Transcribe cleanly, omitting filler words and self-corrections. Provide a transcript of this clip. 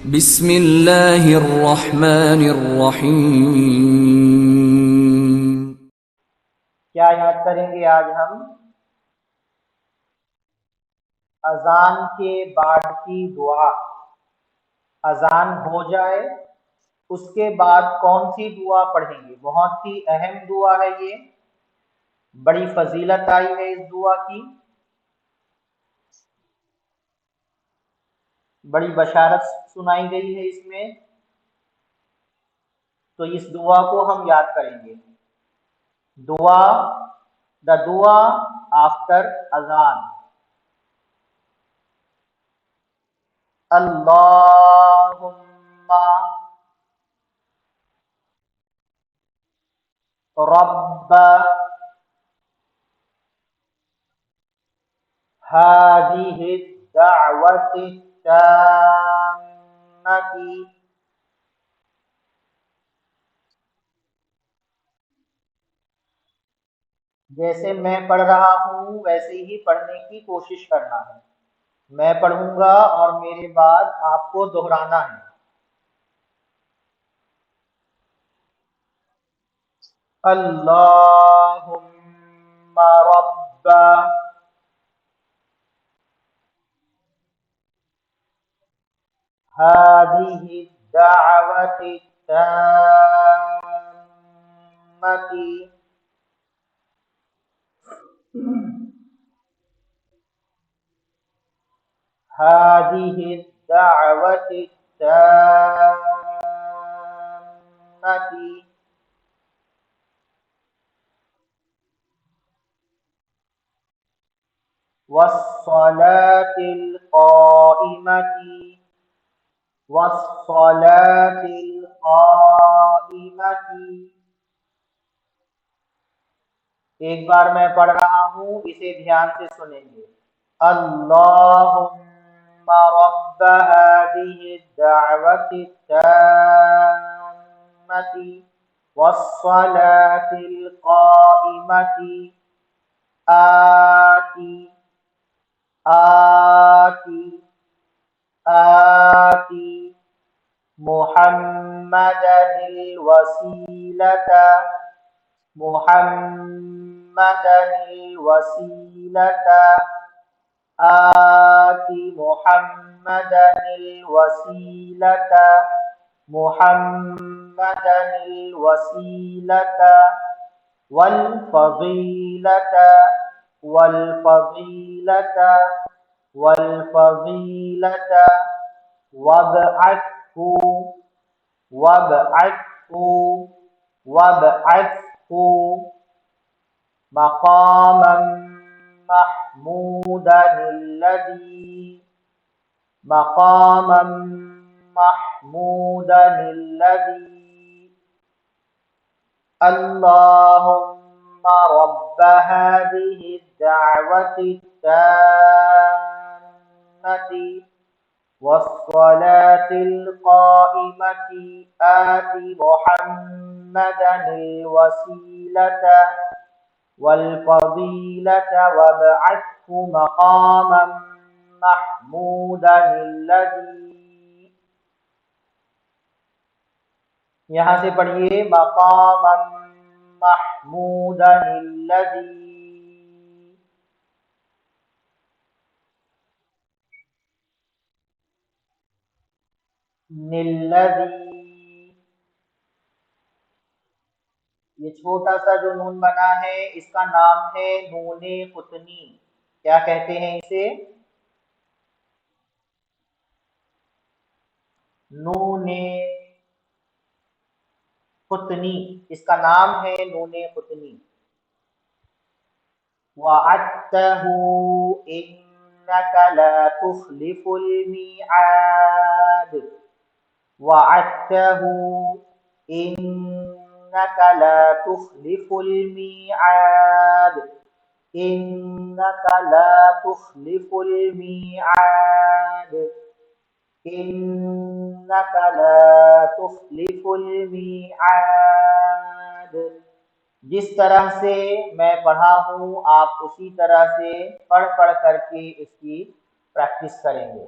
بسم اللہ الرحمن الرحیم۔ کیا یاد کریں گے آج ہم؟ اذان کے بعد کی دعا۔ اذان ہو جائے اس کے بعد کون سی دعا پڑھیں گے؟ بہت ہی اہم دعا ہے یہ، بڑی فضیلت آئی ہے اس دعا کی، بڑی بشارت سنائی گئی ہے اس میں، تو اس دعا کو ہم یاد کریں گے۔ دعا، the dua after اذان۔ اللہم رب هذه الدعوة التامة جیسے میں پڑھ رہا ہوں ویسے ہی پڑھنے کی کوشش کرنا ہے۔ میں پڑھوں گا اور میرے بعد آپ کو دہرانا ہے۔ اللہم رب هذه الدعوة التامة هذه الدعوة التامة والصلاة القائمة والصلاة القائمة۔ ایک بار میں پڑھ رہا ہوں، اسے دھیان سے سنیں گے۔ اللہم رب هذه الدعوة التامة والصلاة القائمة آتی محمدا الوسیلة محمدا الوسیلة آتی محمدا الوسیلة محمدا الوسیلة والفضیلة والفضیلة والفضیلة وابعثه مقاما محمودا الذي مقاما محمودا الذي اللهم رب هذه الدعوة التامة والصلاة القائمة آت محمدا الوسيلة والفضيلة وابعثه مقاما محمودا الذي۔ یہاں سے پڑھیے مقاما محمودا الذي۔ الذي، یہ چھوٹا سا جو نون بنا ہے اس کا نام ہے نون قطنی۔ کیا کہتے ہیں اسے؟ نون قطنی، اس کا نام ہے نون قطنی۔ وعدته إنك لا تخلف الميعاد وعدته إنك لا تخلف الميعاد إنك لا تخلف الميعاد إنك لا تخلف الميعاد۔ جس طرح سے میں پڑھا ہوں آپ اسی طرح سے پڑھ کر کے اس کی پریکٹس کریں گے۔